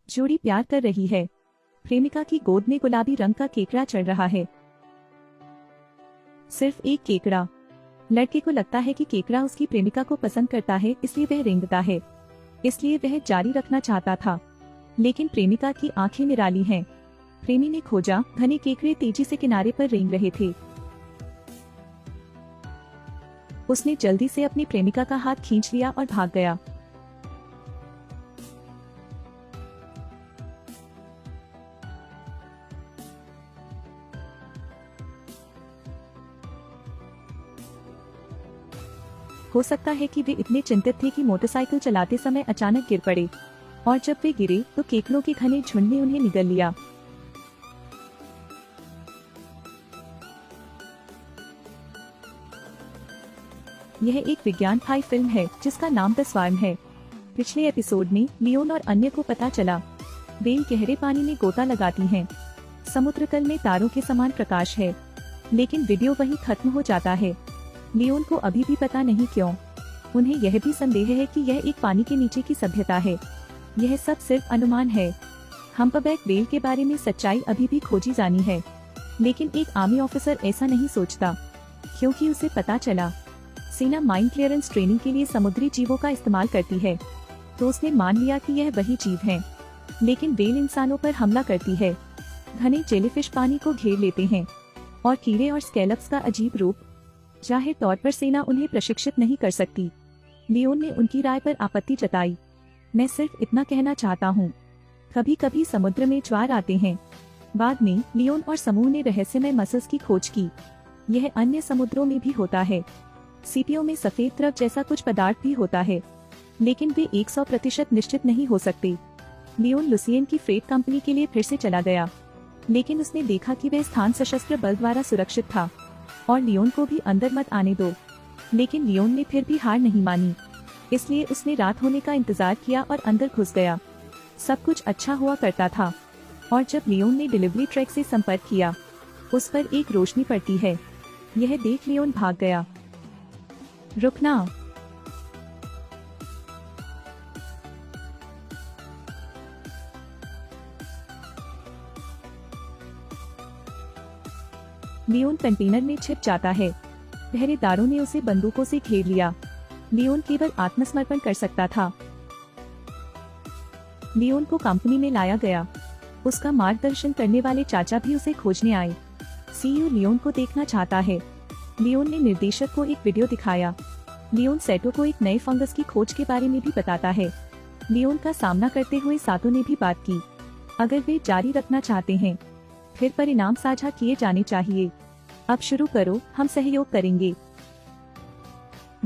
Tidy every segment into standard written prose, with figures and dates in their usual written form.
जोड़ी प्यार कर रही है। प्रेमिका की गोद में गुलाबी रंग का केकड़ा चढ़ रहा है। सिर्फ एक केकड़ा। लड़के को लगता है कि केकड़ा उसकी प्रेमिका को पसंद करता है, इसलिए वह रेंगता है। इसलिए वह जारी रखना चाहता था, लेकिन प्रेमिका की आंखें निराली हैं। प्रेमी ने खोजा, घने केकड़े तेजी से किनारे पर रेंग रहे थे। उसने जल्दी से अपनी प्रेमिका का हाथ खींच लिया और भाग गया। हो सकता है कि वे इतने चिंतित थे कि मोटरसाइकिल चलाते समय अचानक गिर पड़े, और जब वे गिरे तो केकड़ों के घने झुंड ने उन्हें निगल लिया। यह एक विज्ञान-फाई फिल्म है जिसका नाम द स्वार्म है। पिछले एपिसोड में लियोन और अन्य को पता चला व्हेल गहरे पानी में गोता लगाती हैं। समुद्रतल में तारों के समान प्रकाश है, लेकिन वीडियो वहीं खत्म हो जाता है। लियोन को अभी भी पता नहीं क्यों। उन्हें यह भी संदेह है कि यह एक पानी के नीचे की सभ्यता है। यह सब सिर्फ अनुमान है। हम्पबैक व्हेल के बारे में सच्चाई अभी भी खोजी जानी है, लेकिन एक आर्मी ऑफिसर ऐसा नहीं सोचता, क्योंकि उसे पता चला सेना माइन क्लियरेंस ट्रेनिंग के लिए समुद्री जीवों का इस्तेमाल करती है। तो उसने मान लिया कि यह वही जीव हैं। लेकिन व्हेल इंसानों पर हमला करती है। घने जेलीफिश पानी को घेर लेते हैं, और कीड़े और स्कैलप्स का अजीब रूप। जाहिर तौर पर सेना उन्हें प्रशिक्षित नहीं कर सकती। लियोन ने उनकी राय पर आपत्ति जताई। मैं सिर्फ इतना कहना चाहता हूँ, कभी कभी समुद्र में ज्वार आते हैं। बाद में लियोन और समूह ने रहस्यमय मसल्स की खोज की। यह अन्य समुद्रों में भी होता है। सीपियों में सफेद द्रव जैसा कुछ पदार्थ भी होता है, लेकिन वे 100% निश्चित नहीं हो सकते। लियोन लुसियन की फ्रेट कंपनी के लिए फिर से चला गया, लेकिन उसने देखा कि वह स्थान सशस्त्र बल द्वारा सुरक्षित था, और लियोन को भी अंदर मत आने दो। लेकिन लियोन ने फिर भी हार नहीं मानी, इसलिए उसने रात होने का इंतजार किया और अंदर घुस गया। सब कुछ अच्छा हुआ करता था, और जब लियोन ने डिलीवरी ट्रैक से संपर्क किया, उस पर एक रोशनी पड़ती है। यह देख लियोन भाग गया। रुकना। लियोन कंटेनर में छिप जाता है। पहरेदारों ने उसे बंदूकों से घेर लिया। लियोन केवल आत्मसमर्पण कर सकता था। लियोन को कंपनी में लाया गया। उसका मार्गदर्शन करने वाले चाचा भी उसे खोजने आए। सीईओ लियोन को देखना चाहता है। लियोन ने निर्देशक को एक वीडियो दिखाया। लियोन सेटो को एक नए फंगस की खोज के बारे में भी बताता है। लियोन का सामना करते हुए सातो ने भी बात की। अगर वे जारी रखना चाहते हैं, फिर परिणाम साझा किए जाने चाहिए। अब शुरू करो, हम सहयोग करेंगे।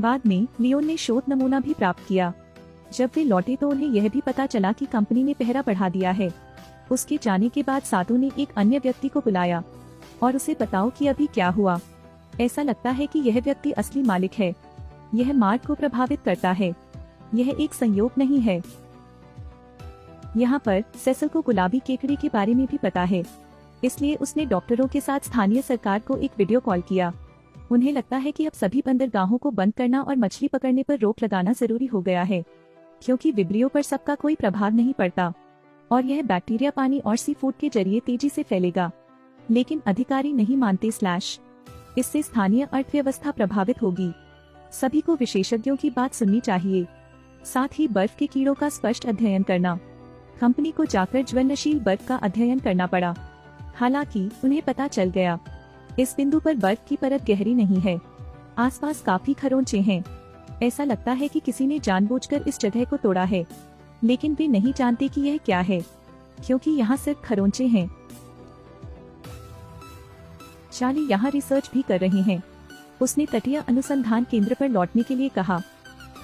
बाद में लियोन ने शोध नमूना भी प्राप्त किया। जब वे लौटे तो उन्हें यह भी पता चला कि कंपनी ने पहरा बढ़ा दिया है। उसके जाने के बाद सातो ने एक अन्य व्यक्ति को बुलाया और उसे बताओ कि अभी क्या हुआ। ऐसा लगता है कि यह व्यक्ति असली मालिक है। यह मार्ग को प्रभावित करता है। यह एक संयोग नहीं है। यहाँ पर सेसल को गुलाबी केकड़े के बारे में भी पता है, इसलिए उसने डॉक्टरों के साथ स्थानीय सरकार को एक वीडियो कॉल किया। उन्हें लगता है कि अब सभी बंदरगाहों को बंद करना और मछली पकड़ने पर रोक लगाना जरूरी हो गया है, क्योंकि विब्रियो पर सबका कोई प्रभाव नहीं पड़ता और यह बैक्टीरिया पानी और सी फूड के जरिए तेजी से फैलेगा। लेकिन अधिकारी नहीं मानते। इससे स्थानीय अर्थव्यवस्था प्रभावित होगी। सभी को विशेषज्ञों की बात सुननी चाहिए, साथ ही बर्फ के कीड़ों का स्पष्ट अध्ययन करना। कंपनी को जाकर ज्वलनशील बर्फ का अध्ययन करना पड़ा। हालांकि उन्हें पता चल गया, इस बिंदु पर बर्फ की परत गहरी नहीं है। आसपास काफी खरोंचे हैं। ऐसा लगता है कि किसी ने जानबूझकर इस जगह को तोड़ा है, लेकिन वे नहीं जानते कि यह क्या है, क्योंकि यहाँ सिर्फ खरोंचे हैं। चार्ली यहाँ रिसर्च भी कर रहे हैं। उसने तटीय अनुसंधान केंद्र पर लौटने के लिए कहा।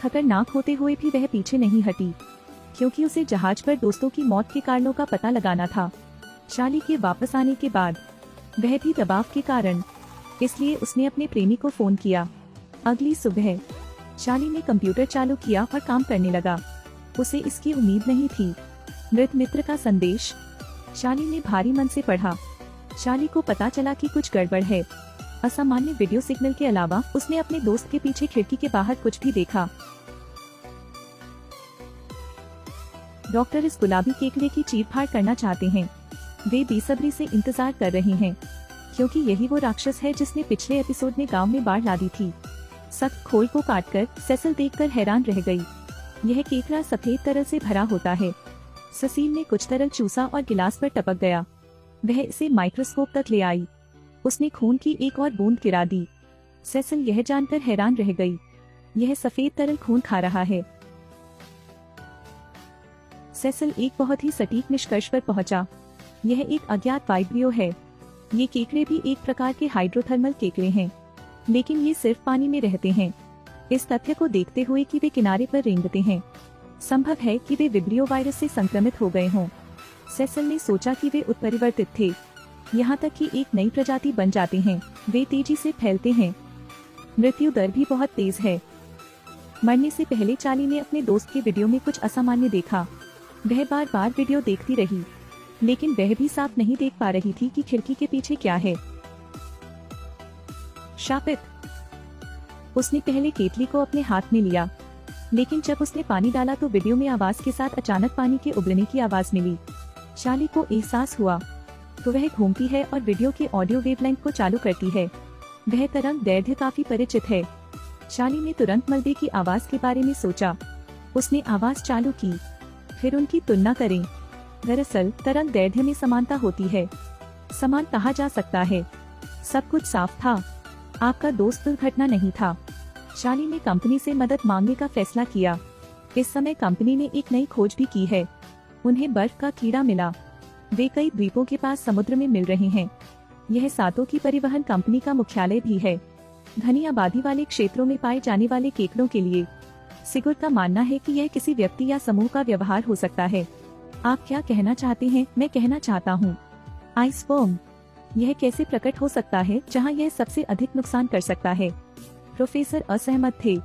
खतरनाक होते हुए भी वह पीछे नहीं हटी, क्योंकि उसे जहाज पर दोस्तों की मौत के कारणों का पता लगाना था। चार्ली के वापस आने के बाद, वह भी दबाव के कारण, इसलिए उसने अपने प्रेमी को फोन किया। अगली सुबह चार्ली ने कंप्यूटर चालू किया और काम करने लगा। उसे इसकी उम्मीद नहीं थी। मृत मित्र का संदेश। चार्ली ने भारी मन से पढ़ा। चार्ली को पता चला कि कुछ गड़बड़ है। असामान्य वीडियो सिग्नल के अलावा उसने अपने दोस्त के पीछे खिड़की के बाहर कुछ भी देखा। डॉक्टर इस गुलाबी केकड़े की चीरफाड़ करना चाहते हैं। वे बेसब्री से इंतजार कर रहे हैं, क्योंकि यही वो राक्षस है जिसने पिछले एपिसोड में गांव में बाढ़ ला दी थी। सख्त खोल को काटकर सेसिल देखकर हैरान रह गई। यह केकड़ा सफेद तरल से भरा होता है। सेसिल ने कुछ तरल चूसा और गिलास पर टपक गया। वह इसे माइक्रोस्कोप तक ले आई। उसने खून की एक और बूंद गिरा दी। सेसिल यह जानकर हैरान रह गई। यह सफेद तरल खून खा रहा है। सेसिल एक बहुत ही सटीक निष्कर्ष पर पहुंचा। यह एक अज्ञात वाइब्रियो है। ये केकड़े भी एक प्रकार के हाइड्रोथर्मल केकड़े हैं, लेकिन ये सिर्फ पानी में रहते हैं। इस तथ्य को देखते हुए कि वे किनारे पर रेंगते हैं, संभव है कि वे विब्रियो वायरस से संक्रमित हो गए हों। सेसिल ने सोचा कि वे उत्परिवर्तित थे, यहाँ तक कि एक नई प्रजाति बन जाते हैं। वे तेजी से फैलते हैं। मृत्यु दर भी बहुत तेज है। मरने से पहले चार्ली ने अपने दोस्त के वीडियो में कुछ असामान्य देखा। वह बार बार वीडियो देखती रही, लेकिन वह भी साफ नहीं देख पा रही थी कि खिड़की के पीछे क्या है। शापित। उसने पहले केतली को अपने हाथ में लिया, लेकिन जब उसने पानी डाला तो वीडियो में आवाज के साथ अचानक पानी के उबलने की आवाज मिली। चार्ली को एहसास हुआ तो वह घूमती है और वीडियो के ऑडियो वेवलेंथ को चालू करती है। वह तरंग दैर्ध्य काफी परिचित है। चार्ली ने तुरंत मलबे की आवाज के बारे में सोचा। उसने आवाज चालू की। फिर उनकी तुलना करें। दरअसल तरंग दैर्ध्य में समानता होती है। समान कहा जा सकता है। सब कुछ साफ था। आपका दोस्त दुर्घटना नहीं था। चार्ली ने कंपनी से मदद मांगने का फैसला किया। इस समय कंपनी ने एक नई खोज भी की है। उन्हें बर्फ का कीड़ा मिला। वे कई द्वीपों के पास समुद्र में मिल रहे हैं। यह सातों की परिवहन कंपनी का मुख्यालय भी है। घनी आबादी वाले क्षेत्रों में पाए जाने वाले केकड़ों के लिए सिगुर का मानना है कि यह किसी व्यक्ति या समूह का व्यवहार हो सकता है। आप क्या कहना चाहते हैं? मैं कहना चाहता हूँ आइसवर्म। यह कैसे प्रकट हो सकता है जहाँ यह सबसे अधिक नुकसान कर सकता है? प्रोफेसर असहमत थे,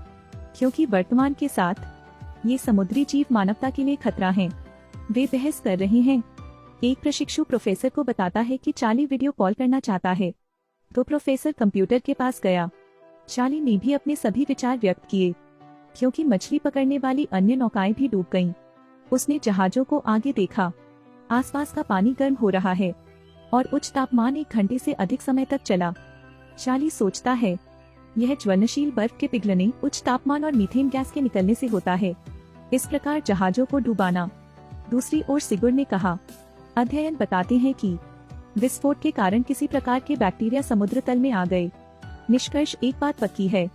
क्योंकि वर्तमान के साथ ये समुद्री जीव मानवता के लिए खतरा हैं। वे बहस कर रहे हैं। एक प्रशिक्षु प्रोफेसर को बताता है कि चार्ली वीडियो कॉल करना चाहता है, तो प्रोफेसर कंप्यूटर के पास गया। चार्ली ने भी अपने सभी विचार व्यक्त किए, क्योंकि मछली पकड़ने वाली अन्य नौकाएं भी डूब गईं। उसने जहाजों को आगे देखा। आसपास का पानी गर्म हो रहा है और उच्च तापमान 1 घंटे से अधिक समय तक चला। चार्ली सोचता है, यह ज्वलनशील बर्फ के पिघलने, उच्च तापमान और मीथेन गैस के निकलने से होता है। इस प्रकार जहाजों को डुबाना। दूसरी ओर सिगुर ने कहा, अध्ययन बताते हैं कि विस्फोट के कारण किसी प्रकार के बैक्टीरिया समुद्र तल में आ गए। निष्कर्ष एक बात पक्की है,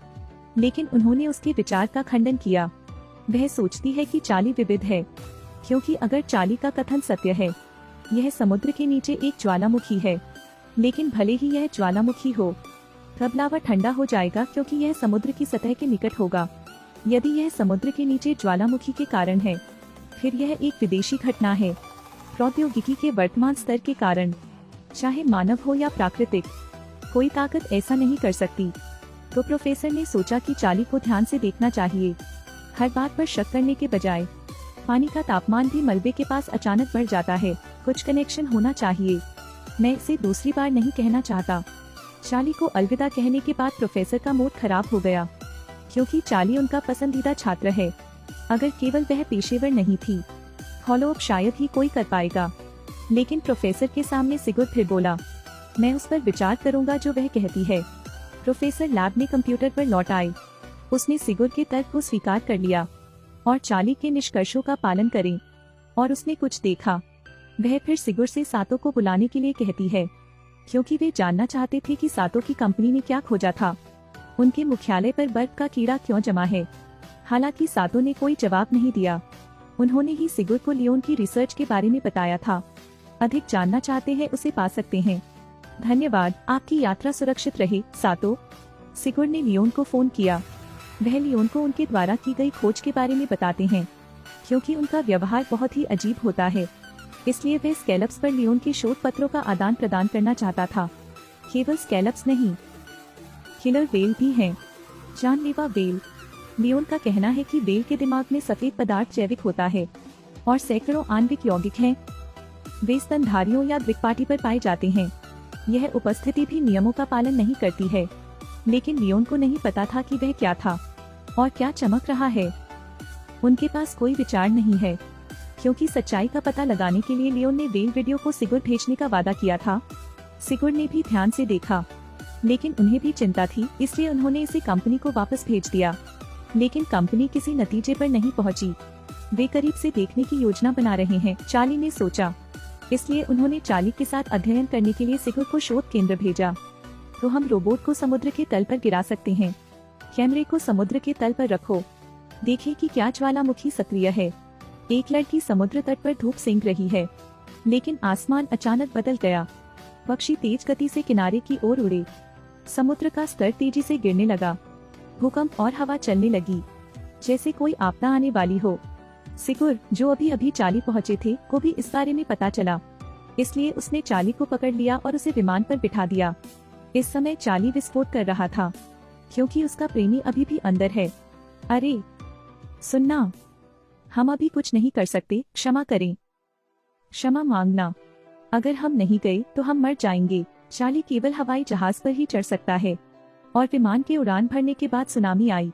लेकिन उन्होंने उसके विचार का खंडन किया। वह सोचती है कि चार्ली विविध है, क्योंकि अगर चार्ली का कथन सत्य है, यह समुद्र के नीचे एक ज्वालामुखी है। लेकिन भले ही यह ज्वालामुखी हो, तब लावा ठंडा हो जाएगा क्योंकि यह समुद्र की सतह के निकट होगा। यदि यह समुद्र के नीचे ज्वालामुखी के कारण है, फिर यह एक विदेशी घटना है। प्रौद्योगिकी के वर्तमान स्तर के कारण, चाहे मानव हो या प्राकृतिक, कोई ताकत ऐसा नहीं कर सकती। तो प्रोफेसर ने सोचा कि चार्ली को ध्यान से देखना चाहिए, हर बात पर शक करने के बजाय। पानी का तापमान भी मलबे के पास अचानक बढ़ जाता है। कुछ कनेक्शन होना चाहिए। मैं इसे दूसरी बार नहीं कहना चाहता। चार्ली को अलविदा कहने के बाद प्रोफेसर का मूड खराब हो गया, क्योंकि चार्ली उनका पसंदीदा छात्र है। अगर केवल वह पेशेवर नहीं थी, फॉलो अप शायद ही कोई कर पाएगा। लेकिन प्रोफेसर के सामने सिगुर फिर बोला, मैं उस पर विचार करूंगा जो वह कहती है। प्रोफेसर लैब में कंप्यूटर पर लौट आए। उसने सिगुर के तर्क को स्वीकार कर लिया और चार्ली के निष्कर्षों का पालन करें। और उसने कुछ देखा। वह फिर सिगुर से सातों को बुलाने के लिए कहती है, क्योंकि वे जानना चाहते थे कि सातों की कंपनी ने क्या खोजा था। उनके मुख्यालय पर बर्फ का कीड़ा क्यों जमा है। हालांकि सातों ने कोई जवाब नहीं दिया। उन्होंने ही सिगुर को लियोन की रिसर्च के बारे में बताया था। अधिक जानना चाहते हैं उसे पा सकते हैं। धन्यवाद, आपकी यात्रा सुरक्षित रहे सातों। सिगुर ने लियोन को फोन किया। वह लियोन को उनके द्वारा की गई खोज के बारे में बताते हैं, क्योंकि उनका व्यवहार बहुत ही अजीब होता है। इसलिए वह स्कैलप्स पर लियोन के शोध पत्रों का आदान प्रदान करना चाहता था। केवल स्कैलप्स नहीं, किलर वेल भी हैं, जानलेवा वेल। लियोन का कहना है कि वेल के दिमाग में सफेद पदार्थ जैविक होता है और सैकड़ों आणविक यौगिक हैं। वे स्तनधारियों या द्विकपाटी पर पाए जाते हैं। यह उपस्थिति भी नियमों का पालन नहीं करती है। लेकिन लियोन को नहीं पता था कि वह क्या था और क्या चमक रहा है। उनके पास कोई विचार नहीं है। क्योंकि सच्चाई का पता लगाने के लिए लियोन ने वेल वीडियो को सिगुर भेजने का वादा किया था। सिगुर ने भी ध्यान से देखा, लेकिन उन्हें भी चिंता थी, इसलिए उन्होंने इसे कंपनी को वापस भेज दिया। लेकिन कंपनी किसी नतीजे पर नहीं पहुंची। वे करीब से देखने की योजना बना रहे हैं, चार्ली ने सोचा। इसलिए उन्होंने चार्ली के साथ अध्ययन करने के लिए सिगुर को शोध केंद्र भेजा। तो हम रोबोट को समुद्र के तल पर गिरा सकते हैं। कैमरे को समुद्र के तल पर रखो, देखें कि क्या ज्वालामुखी सक्रिय है। एक लड़की समुद्र तट पर धूप सेंक रही है, लेकिन आसमान अचानक बदल गया। पक्षी तेज गति से किनारे की ओर उड़े। समुद्र का स्तर तेजी से गिरने लगा। भूकंप और हवा चलने लगी, जैसे कोई आपदा आने वाली हो। सिगुर, जो अभी अभी चार्ली पहुंचे थे, को भी इस बारे में पता चला। इसलिए उसने चार्ली को पकड़ लिया और उसे विमान पर बिठा दिया। इस समय चार्ली विस्फोट कर रहा था, क्योंकि उसका प्रेमी अभी भी अंदर है। अरे सुनना, हम अभी कुछ नहीं कर सकते, क्षमा करें। क्षमा मांगना। अगर हम नहीं गए तो हम मर जाएंगे। चार्ली केवल हवाई जहाज पर ही चढ़ सकता है। और विमान के उड़ान भरने के बाद सुनामी आई।